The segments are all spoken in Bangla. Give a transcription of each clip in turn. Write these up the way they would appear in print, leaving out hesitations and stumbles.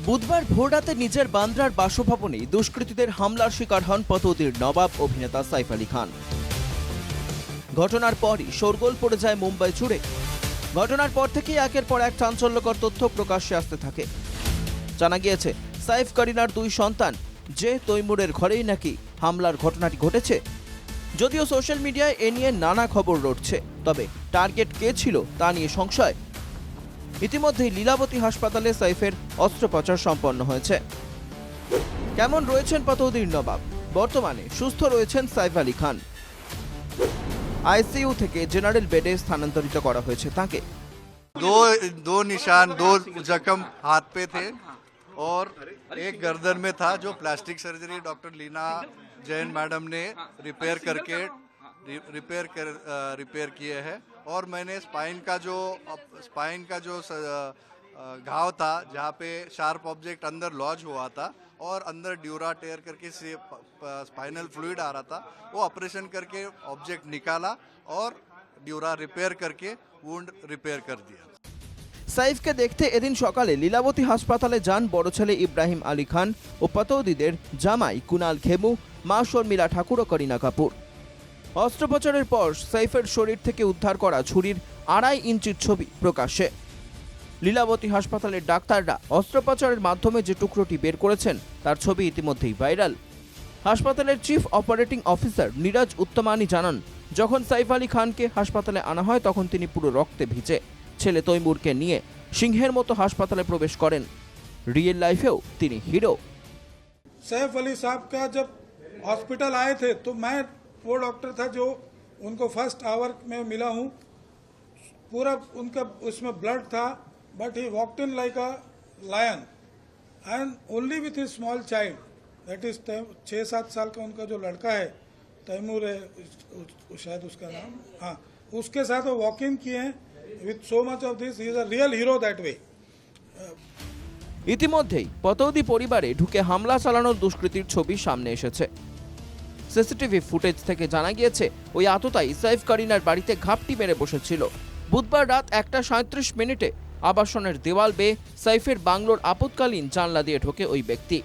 বুধবার ভোররাতে নিজের বান্দ্রার বাসভবনে দুষ্কৃতীদের হামলার শিকার হন পতৌদির নবাব অভিনেতা সাইফ আলী খান। ঘটনার পরই শোরগোল পড়ে যায় মুম্বাই জুড়ে। ঘটনার পর থেকেই একের পর এক চাঞ্চল্যকর তথ্য প্রকাশ্যে আসতে থাকে। জানা গিয়েছে সাইফ করিনার দুই সন্তান যে তৈমুরের ঘরেই নাকি হামলার ঘটনাটি ঘটেছে। যদিও সোশ্যাল মিডিয়ায় এ নিয়ে নানা খবর রটছে, তবে টার্গেট কে ছিল তা নিয়ে সংশয়। ইতিমধ্যেই লীলাবতী হাসপাতালে সাইফের অস্ত্রোপচার সম্পন্ন হয়েছে। কেমন রয়েছেন পতৌদির নবাব? বর্তমানে সুস্থ রয়েছেন সাইফ আলী খান। আইসিইউ থেকে জেনারেল বেডে স্থানান্তরিত করা হয়েছে তাকে। दो निशान, दो जख्म हाथ पे थे और एक गर्दन में था, जो plastic surgery doctor Leena Jain madam ने रिपेयर किए हैं। और मैंने स्पाइन का जो घाव था, जहाँ पे शार्प ऑब्जेक्ट अंदर लॉज हुआ था और अंदर ड्यूरा टेयर करके स्पाइनल फ्लूइड आ रहा था, वो ऑपरेशन करके ऑब्जेक्ट निकाला और ड्यूरा रिपेयर करके वुंड रिपेयर कर दिया। সাইফকে দেখতে এদিন সকালে লীলাবতী হাসপাতালে যান বড় ছেলে ইব্রাহিম আলী খান ও পতৌদিদের জামাই কুনাল খেমু, মা শর্মিলা ঠাকুর ও করিনা কাপুর। অস্ত্রোপচারের পর সাইফের শরীর থেকে উদ্ধার করা ছুরির 2.5 ইঞ্চির ছবি প্রকাশ্যে। লীলাবতী হাসপাতালের ডাক্তাররা অস্ত্রোপচারের মাধ্যমে যে টুকরোটি বের করেছেন তার ছবি ইতিমধ্যেই ভাইরাল। হাসপাতালের চিফ অপারেটিং অফিসার নীরাজ উত্তমানি জানান, যখন সাইফ আলী খানকে হাসপাতালে আনা হয় তখন তিনি পুরো রক্তে ভিজে ছেলে তৈমুরকে নিয়ে সিংহের মতো হাসপাতালে প্রবেশ করেন। রিয়েল লাইফেও তিনি হিরো। सैफ अली साहब का जब हॉस्पिटल आए थे तो मैं वो डॉक्टर था जो उनको फर्स्ट आवर में मिला हूँ। पूरा उनका उसमें ब्लड था, but he walked in like a lion and only with his small child, that is 6-7 साल का उनका जो लड़का है, तैमूर है शायद उसका नाम, हाँ, उसके साथ वो वॉक इन किए हैं with so much of this. He is a real hero that way. ইতিমধ্যেই পতৌদি পরিবারে ঢুকে হামলা চালানোর দুষ্কৃতীর ছবি সামনে এসেছে। সিসিটিভি ফুটেজ থেকে জানা গিয়েছে ওই আততায়ী সাইফ করিনার বাড়িতে ঘাপটি মেরে বসেছিল। বুধবার রাত 1:37 আবাসনের দেওয়াল বেয়ে সাইফের বাংলোর আপৎকালীন জানলা দিয়ে ঢোকে ওই ব্যক্তি।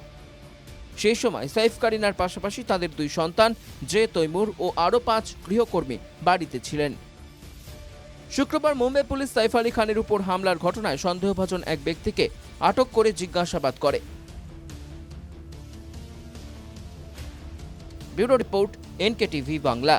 সেই সময় সাইফ করিনার পাশাপাশি তাদের দুই সন্তান যে তৈমুর ও আরও 5 গৃহকর্মী বাড়িতে ছিলেন। শুক্রবার মুম্বাই পুলিশ সাইফ আলী খানের উপর হামলার ঘটনায় সন্দেহভাজন এক ব্যক্তিকে আটক করে জিজ্ঞাসাবাদ করে। Bureau report, NKTV Bangla.